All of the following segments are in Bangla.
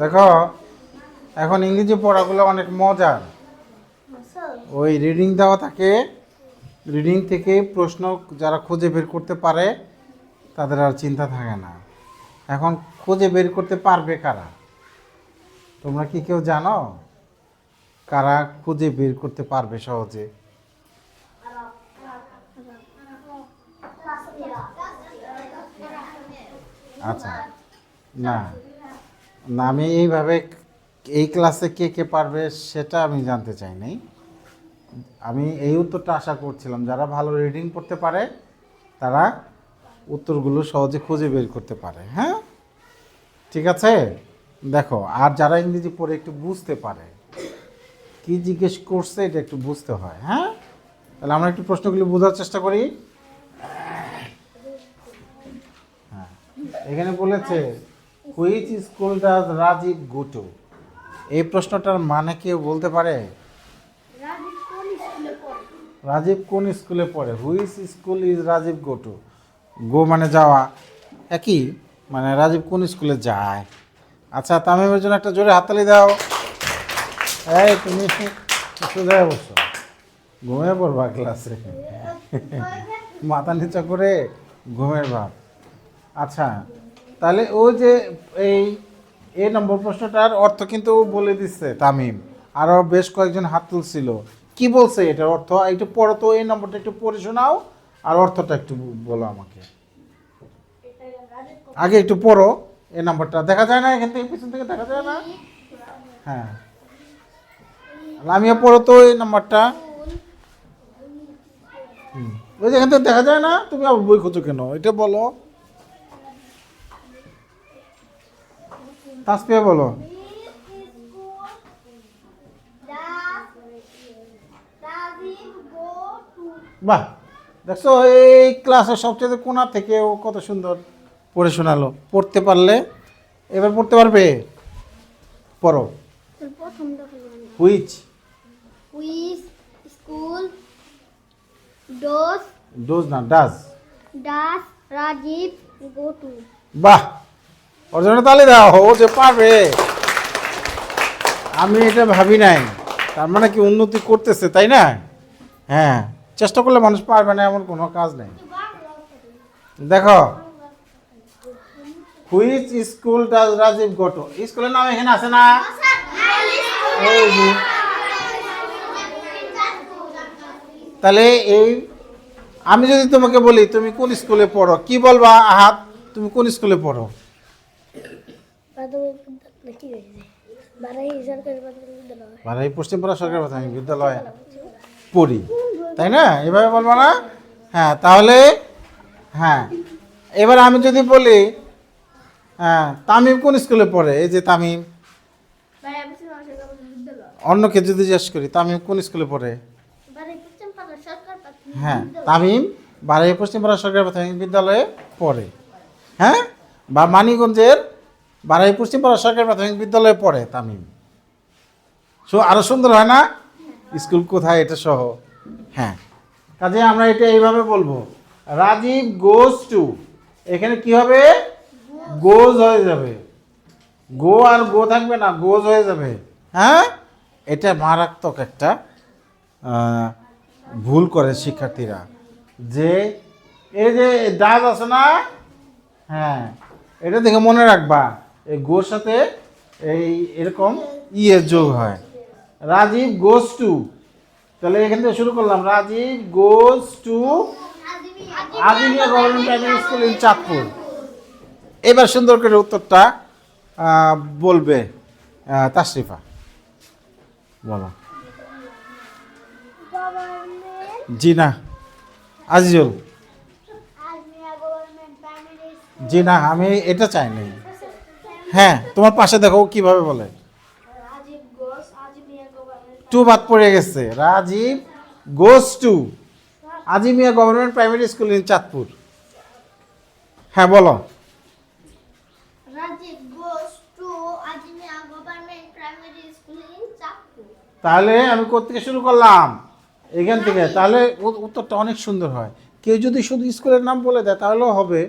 দেখো এখন ইংরেজি পড়াগুলো অনেক মজার। ওই রিডিং দেওয়া থাকে, রিডিং থেকে প্রশ্ন যারা খুঁজে বের করতে পারে তাদের আর চিন্তা থাকে না। এখন খুঁজে বের করতে পারবে কারা? তোমরা কি কেউ জানো কারা খুঁজে বের করতে পারবে সহজে? আচ্ছা, না না, আমি এইভাবে এই ক্লাসে কে কে পারবে সেটা আমি জানতে চাই নাই। আমি এই উত্তরটা আশা করছিলাম যারা ভালো রিডিং পড়তে পারে তারা উত্তরগুলো সহজে খুঁজে বের করতে পারে। হ্যাঁ, ঠিক আছে। দেখো, আর যারা ইংরেজি পড়ে একটু বুঝতে পারে কি জিজ্ঞেস করছে এটা একটু বুঝতে হয়। হ্যাঁ, তাহলে আমরা একটু প্রশ্নগুলো বোঝার চেষ্টা করি। হ্যাঁ, এখানে বলেছে which school does Rajiv go to. এই প্রশ্নটার মানে কেউ বলতে পারে? রাজীব কোন স্কুলে পড়ে? Which school is Rajib go to. Go মানে যাওয়া, একই মানে রাজীব কোন স্কুলে যায়। আচ্ছা, তামিমের জন্য একটা জোরে হাততালি দাও। এই তুমি সোজা বসো, ঘুমিয়ে পড়বা ক্লাসে, মাথা নিচা করে ঘুমের ভাব। আচ্ছা, তাহলে ও যে এই নম্বর প্রশ্নটার অর্থ কিন্তু বলে দিচ্ছে তামিম, আরও বেশ কয়েকজন হাত তুলছিল। কি বলছে এটার অর্থ? একটু পড়ো তো, এই নম্বরটা একটু পড়ে শোনাও আর অর্থটা একটু বলো আমাকে। আগে একটু পড়ো, এই নাম্বারটা দেখা যায় না এখান থেকে, পিছন থেকে দেখা যায় না। হ্যাঁ, আমিও পড়ো তো এই নাম্বারটা। ওই যে এখান থেকে দেখা যায় না, তুমি আবার বই খোঁজো কেন? এটা বলো, তাসপিয়া বলো। বাহ, দেখছো এই ক্লাসের সবচেয়ে কোণা থেকে ও কত সুন্দর পড়ে শোনালো। পড়তে পারলে এবার পড়তে পারবে। পড়ো। হুইচ স্কুল ডোজ ডোজ না ডাজ রাজীব গো টু। বাহ, ওর জন্য তালি দাও, ও যে পারবে আমি এটা ভাবি নাই। তার মানে কি উন্নতি করতেছে, তাই না? হ্যাঁ, চেষ্টা করলে মানুষ পারবে না এমন কোনো কাজ নেই। দেখো, which school does Rajiv go to. স্কুলের নাম এখানে আছে না? এই যে। তাহলে এই আমি যদি তোমাকে বলি তুমি কোন স্কুলে পড়ো, কি বলবা? আহাত, তুমি কোন স্কুলে পড়ো? বারাই পশ্চিমপাড়া সরকারি প্রাথমিক বিদ্যালয় পড়ি, তাই না? এভাবে বলবো না? হ্যাঁ, তাহলে হ্যাঁ, এবার আমি যদি বলি হ্যাঁ তামিম কোন স্কুলে পড়ে, এই যে তামিম, অন্যকে যদি জিজ্ঞেস করি তামিম কোন স্কুলে পড়ে, হ্যাঁ তামিম বারাই পশ্চিমপাড়া সরকারি প্রাথমিক বিদ্যালয়ে পড়ে। হ্যাঁ, বা মানিকগঞ্জের বারাই পশ্চিমপাড়া সরকারি প্রাথমিক বিদ্যালয়ে পড়ে তামিম। আরো সুন্দর হয় না? স্কুল কোথায় এটা সহ। হ্যাঁ, কাজে আমরা এটা এইভাবে বলবো, রাজীব গোজ টু। এখানে কি হবে? গোজ হয়ে যাবে, গো আর গো থাকবে না, গোজ হয়ে যাবে। হ্যাঁ, এটা মারাত্মক একটা ভুল করে শিক্ষার্থীরা, যে এই যে ডাজ আছে না, হ্যাঁ এটা দেখে মনে রাখবা, এই গোর সাথে এই এরকম ইয়ের যোগ হয়। রাজীব গোজ টু, তাহলে এখান থেকে শুরু করলাম, Rajib goes to Azimia government primary school in Chandpur. এবার সুন্দর করে উত্তরটা বলবে তাশরিফা, বলো। জি না, আজিজুল। জি না, আমি এটা চাই নাই। হ্যাঁ, তোমার পাশে দেখো কিভাবে বলে, টু বাদ পড়ে গেছে। Rajib goes to Azimia government primary school in Chandpur. হ্যাঁ বলো। তাহলে আমি কোত্থেকে শুরু করলাম? এখান থেকে। তাহলে উত্তরটা অনেক সুন্দর হয়। কেউ যদি শুধু স্কুলের নাম বলে দেয় তাহলেও হবে,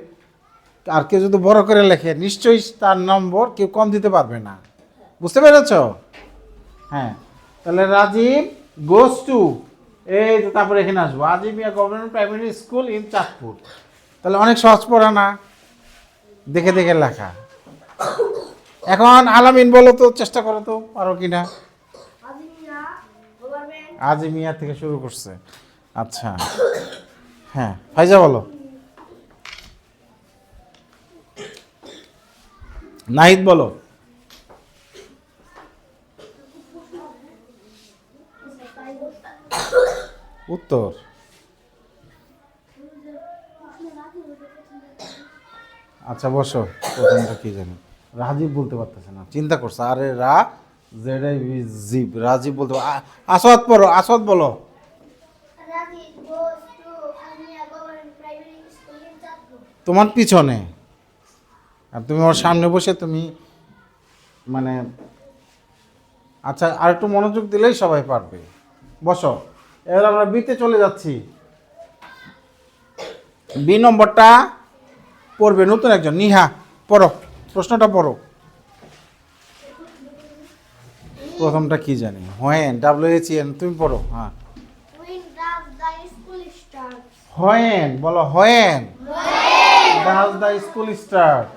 আর কেউ যদি বড় করে লেখে নিশ্চয়ই তার নম্বর কেউ কম দিতে পারবে না। বুঝতে পেরেছ? হ্যাঁ, তাহলে রাজীব গোস টু, এই তো তারপরে এখানে আসবো, Azim Mia government primary school in Chandpur. তাহলে অনেক সহজ পড়া না? দেখে দেখে লেখা। এখন আলামিন বলো তো, চেষ্টা করো তো, পারো কিনা। আজিম মিয়া থেকে শুরু করছে। আচ্ছা, হ্যাঁ ফাইজা বলো। নাহিদ বলো। উত্তর আচ্ছা বসো, প্রথমটা কি জানি, রাজীব বলতে পারতেছে না, চিন্তা করছে, আরে জিব, রাজীব বলতে আসওয়াদ পড়ো, আসওয়াদ বলো। Rajib goes to Almia government primary school in Chandpur. তোমার পিছনে, আর তুমি ওর সামনে বসে তুমি মানে, আচ্ছা আর একটু মনোযোগ দিলেই সবাই পারবে। বসো, এবার আমরা বিতে চলে যাচ্ছি। বি নম্বরটা পড়বে নতুন একজন, নিহা পড়ো, প্রশ্নটা পড়ো। প্রথমটা কি জানি, হোয়েন, WHEN, তুমি পড়ো। হ্যাঁ, When does the school start? When বলো, when does the school start.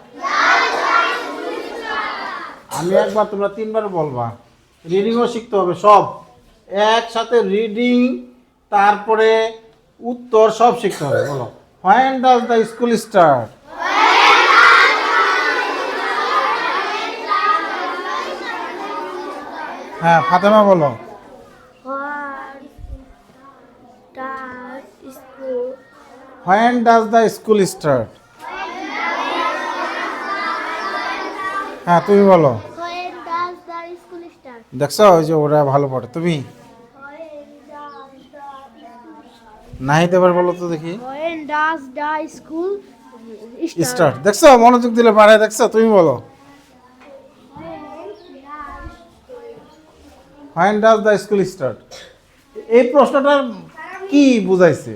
আমি একবার, তোমরা তিনবার বলবা। রিডিংও শিখতে হবে সব একসাথে, রিডিং তারপরে উত্তর সব শিখতে হবে। বলো, when does the school start. হ্যাঁ ফাতেমা বলো। When does when does school the school start. হ্যাঁ তুমি বলো। When does the school start? দেখছো ওই যে ওরা ভালো পড়ে, তুমি When does the school start? Nahid এবার বলো তো দেখি। When does the school start, দেখছো মনোযোগ দিলে পারে, দেখছো, তুমি বলো। When does the school start. এই প্রশ্নটা কি বুঝাইছে,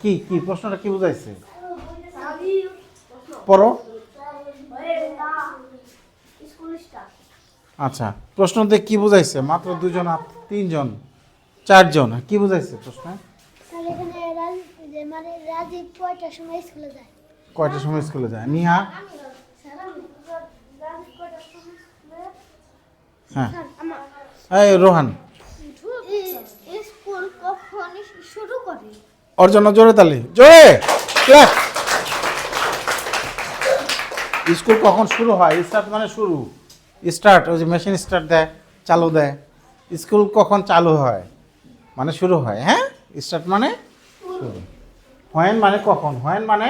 কি কি প্রশ্নটা কি বুঝাইছে, পড়ো। আচ্ছা, প্রশ্নতে কি বুঝাইছে? মাত্র দুজন, তিনজন, চারজন, কি বুঝাইছে প্রশ্ন? মানে রাজীব কয়টার সময় স্কুলে যায়? কয়টার সময় স্কুলে যায়? নিহা, হ্যাঁ, এই রোহান, স্কুল কখন শুরু করে? ওর জন্য জোরে তালি, জোরে ক্লাস। স্কুল কখন শুরু হয়? স্টার্ট মানে শুরু, স্টার্ট ওই যে মেশিন স্টার্ট দেয়, চালু দেয়। স্কুল কখন চালু হয় মানে শুরু হয়। হ্যাঁ, স্টার্ট মানে শুরু, হোয়েন মানে কখন, হোয়েন মানে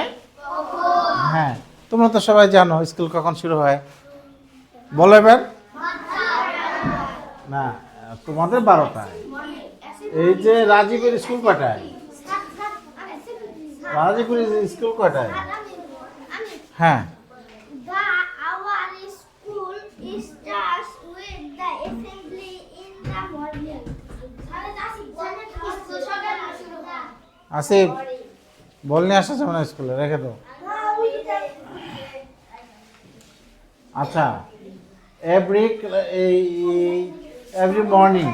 হ্যাঁ। তোমরা তো সবাই জানো স্কুল কখন শুরু হয়, বলো এবার। না, তোমাদের 12টায়। এই যে রাজীবের স্কুল কয়টায়? রাজীবের স্কুল কয়টায়? হ্যাঁ, Our school starts with the assembly in the morning. Asif বল নিয়ে আসা যাবে না স্কুলে, রেখে দাও। আচ্ছা, এভরি মর্নিং,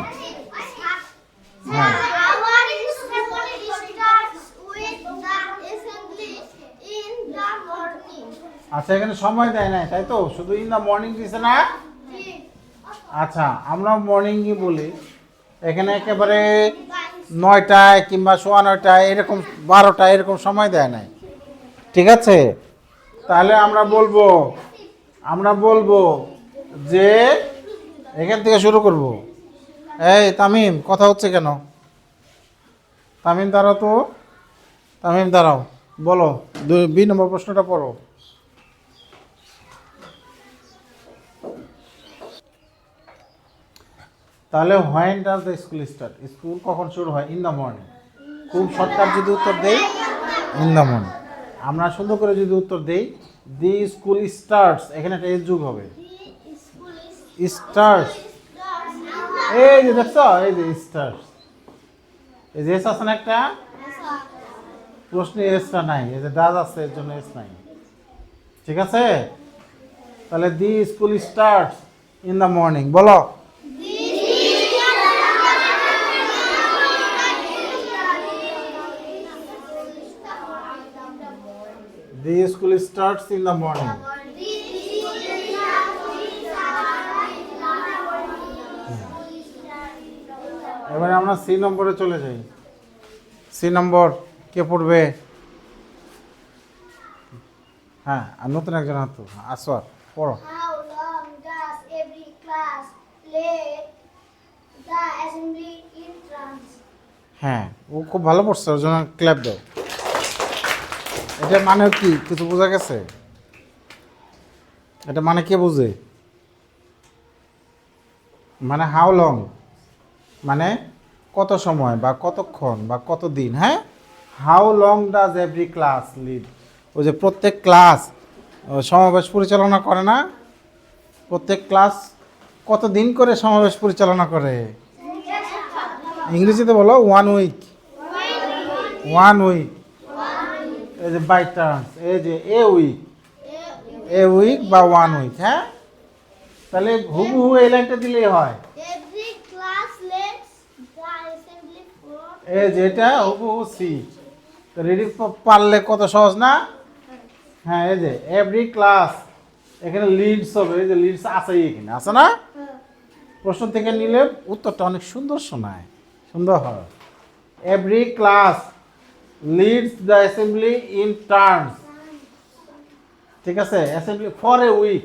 হ্যাঁ। Our school starts with the assembly in the morning. আচ্ছা, এখানে সময় দেয় নাই তাই তো, শুধু ইন দ্য মর্নিং দিছে না। আচ্ছা, আমরা মর্নিংই বলি, এখানে একেবারে 9টায় কিংবা 9:15 এরকম, 12টায় এরকম সময় দেয় নাই, ঠিক আছে? তাহলে আমরা বলবো যে এখান থেকে শুরু করব। এই তামিম, কথা হচ্ছে কেন? তামিম দাঁড়াও তো, তামিম দাঁড়াও, বলো 2 নম্বর প্রশ্নটা পড়ো। তাহলে when does the school start, school কখন শুরু হয়? In the morning. খুব শর্টকাট যদি উত্তর দেই, ইন দ্য মর্নিং। আমরা সুন্দর করে যদি উত্তর দেই, দি স্কুল স্টার্টস, এখানে একটা এস যোগ হবে, স্টার্টস। এই যে দেখছো, এই যে স্টার্টস, এই যে এস আছে না একটা, প্রশ্নে এসটা নাই, এই যে ডাজ আছে এর জন্য এস নাই, ঠিক আছে? তাহলে the school starts in the morning, বলো। The school starts in the morning. এবারে আমরা সি নম্বরে চলে যাই। সি নম্বর কে পড়বে? হ্যাঁ, আর নতুন একজন হাত আসর পড়ো। How long does every class let the assembly in trance? হ্যাঁ, ও খুব ভালো পড়ছে, ওর জন্য ক্ল্যাপ দাও। এটা মানে কি, কিছু বোঝা গেছে? এটা মানে কে বুঝে? মানে হাউ লং, মানে কত সময় বা কতক্ষণ বা কত দিন। হ্যাঁ, how long does every class lead, ওই যে প্রত্যেক ক্লাস সমাবেশ পরিচালনা করে না, প্রত্যেক ক্লাস কত দিন করে সমাবেশ পরিচালনা করে? ইংরেজিতে বলো 1 উইক। 1 উইক, এই যে বাই টার্নস, এই যে এ উইক বা 1 উইক। হ্যাঁ, তাহলে হুবহু এই লাইনটা দিলেই হয়। Every class lets the assembly for এই যে এটা হুবহু সি, তো রিডিং পারলে কত সহজ না? হ্যাঁ, এই যে এভরি ক্লাস, এখানে লিডস হবে, এই যে লিডস আছে এখানে, আছে না? প্রশ্ন থেকে নিলে উত্তরটা অনেক সুন্দর শোনায়, সুন্দর হয়। Every class leads the assembly in turns, ঠিক আছে? অ্যাসেম্বলি ফর এ উইক,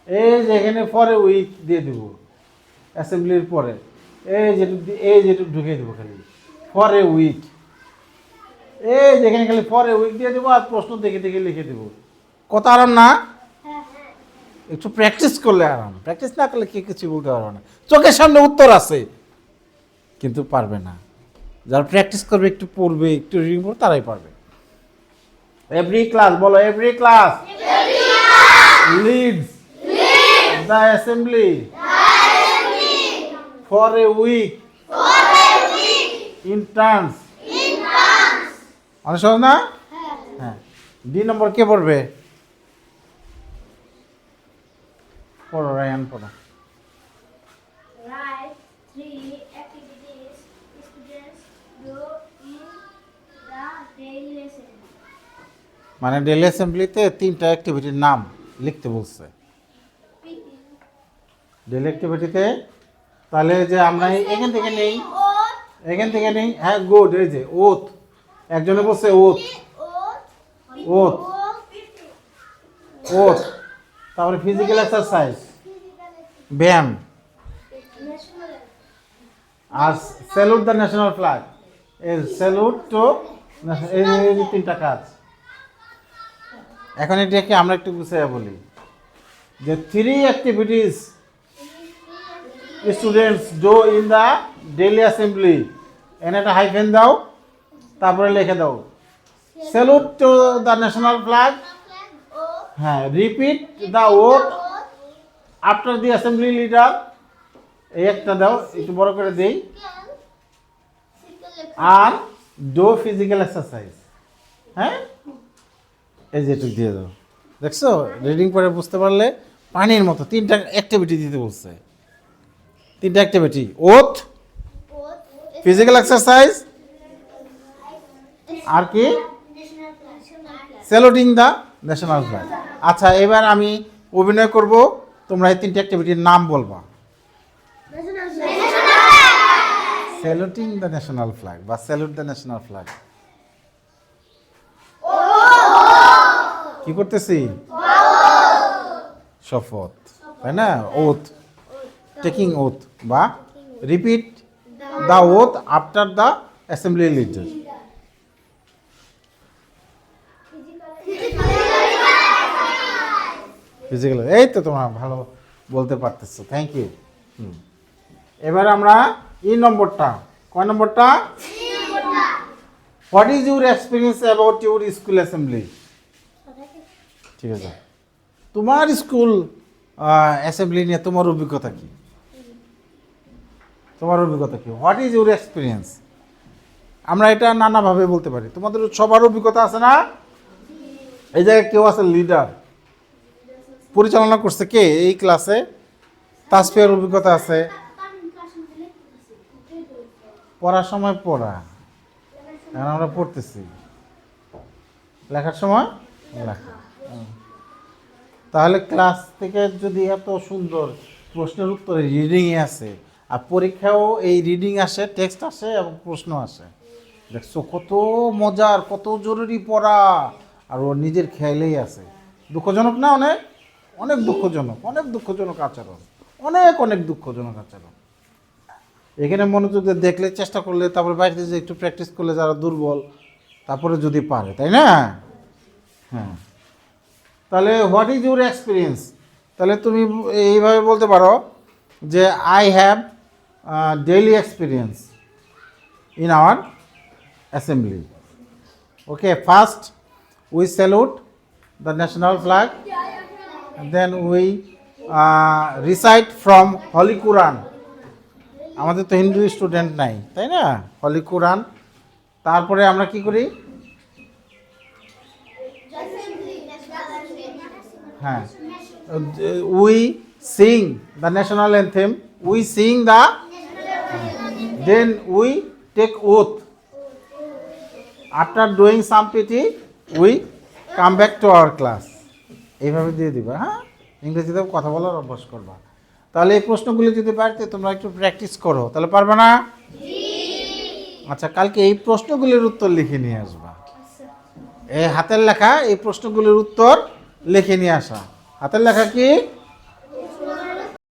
এই যে এখানে ফর এ উইক দিয়ে দেব অ্যাসেম্বলির পরে, এই যেটুকু ঢুকিয়ে দেবো খালি ফর এ উইক, এই যেখানে খালি ফর এ উইক দিয়ে দেবো আর প্রশ্ন দেখে দেখে লিখে দেবো। কত আরাম না? একটু প্র্যাকটিস করলে আরাম, প্র্যাকটিস না করলে কে কিছু বলতে পারবে না। চোখের সামনে উত্তর আছে কিন্তু পারবে না। যারা প্র্যাকটিস করবে, একটু পড়বে, একটু রিডিং করবে, তারাই পারবে। এভরি ক্লাস, বলো every class leads the assembly for a week in turns. অনেক সহজ না? হ্যাঁ। ডি নম্বর কে পড়বে? পড়ো, রায়ান পড়ো। write 3 activities students do in the daily lesson. মানে ডেলি অ্যাসেম্বলিতে 3টা অ্যাক্টিভিটির নাম লিখতে বলছে ডেলি অ্যাক্টিভিটিতে। তাহলে যে আমরা এখান থেকে নেই, এখান থেকে নেই। হ্যাঁ, গুড। এই যে ওথ, একজনে বলছে ওথ, ওথ, ওথ। তারপরে ফিজিক্যাল এক্সারসাইজ, ব্যায়াম, আর স্যালুট দ্য ন্যাশনাল ফ্ল্যাগ। এই স্যালুট টু, এই যে 3টা কাজ। এখন এটাকে আমরা একটু গুছিয়ে বলি যে 3 activities students do in the daily assembly, এনে একটা হাইফেন দাও, তারপরে লিখে দাও salute to the national flag. হ্যাঁ, repeat the oath after the assembly leader, এই একটা দাও, একটু বড় করে দেই। আর ডো ফিজিক্যাল এক্সারসাইজ। হ্যাঁ, এই যেটুক দিয়ে দাও। দেখছো, রিডিং পরে বুঝতে পারলে পানির মতো 3টা অ্যাক্টিভিটি দিতে বলছে। 3টা অ্যাক্টিভিটি, ওথ, ফিজিক্যাল এক্সারসাইজ, আর কি স্যালুটিং দ্য ন্যাশনাল ফ্ল্যাগ। আচ্ছা, এবার আমি অভিনয় করব, তোমরা এই 3টা অ্যাক্টিভিটির নাম বলবা। স্যালুটিং দ্য ন্যাশনাল ফ্ল্যাগ বা স্যালুট দ্য ন্যাশনাল ফ্ল্যাগ। কি করতেছি? শপথ, তাই না? ওথ, টেকিং ওথ বা repeat the oath after the assembly leader. Physical, এই তো তোমরা ভালো বলতে পারতেছো, থ্যাংক ইউ। এবার আমরা এই নম্বরটা, কয় নম্বরটা? What is your experience about your school assembly? ঠিক আছে, তোমার স্কুল অ্যাসেম্বলি নিয়ে তোমার অভিজ্ঞতা কি? তোমার অভিজ্ঞতা কি? What is your experience? আমরা এটা নানাভাবে বলতে পারি। তোমাদের সবার অভিজ্ঞতা আছে না? এই জায়গায় কেউ আছে লিডার, পরিচালনা করছে কে এই ক্লাসে? তাসফিয়ার অভিজ্ঞতা আছে। পড়ার সময় পড়া, এখন আমরা পড়তেছি, লেখার সময় লেখা। তাহলে ক্লাস থেকে যদি এত সুন্দর প্রশ্নের উত্তরে রিডিংয়ে আছে, আর পরীক্ষাও এই রিডিং আসে, টেক্সট আসে এবং প্রশ্ন আসে, দেখছো কত মজার, কত জরুরি পড়া, আর ও নিজের খেয়ালেই আছে। দুঃখজনক না? অনেক অনেক দুঃখজনক, অনেক দুঃখজনক আচরণ, অনেক অনেক দুঃখজনক আচরণ। এখানে মনোযোগ দিয়ে দেখলে, চেষ্টা করলে, তারপরে বাড়িতে যে একটু প্র্যাকটিস করলে যারা দুর্বল, তারপরে যদি পারে, তাই না? হ্যাঁ। তাহলে হোয়াট ইজ ইউর এক্সপিরিয়েন্স? তাহলে তুমি এইভাবে বলতে পারো যে I have daily experience in our assembly. Okay, first we salute the national flag, then we recite from holy Quran. আমাদের তো হিন্দু স্টুডেন্ট নাই, তাই না? হলি কোরআন। তারপরে আমরা কি করি? হ্যাঁ, we sing the national anthem, we sing the, then we take oath. After doing some PT we come back to our class. এইভাবে দিয়ে দিবা। হ্যাঁ, ইংরেজিতে কথা বলার অভ্যাস করবা। তাহলে এই প্রশ্নগুলি যদি বাড়িতে তোমরা একটু প্র্যাকটিস করো, তাহলে পারবে না? আচ্ছা, কালকে এই প্রশ্নগুলির উত্তর লিখে নিয়ে আসবা। এই হাতের লেখা এই প্রশ্নগুলির উত্তর লিখে নিয়ে আসা। হাতের লেখা কি?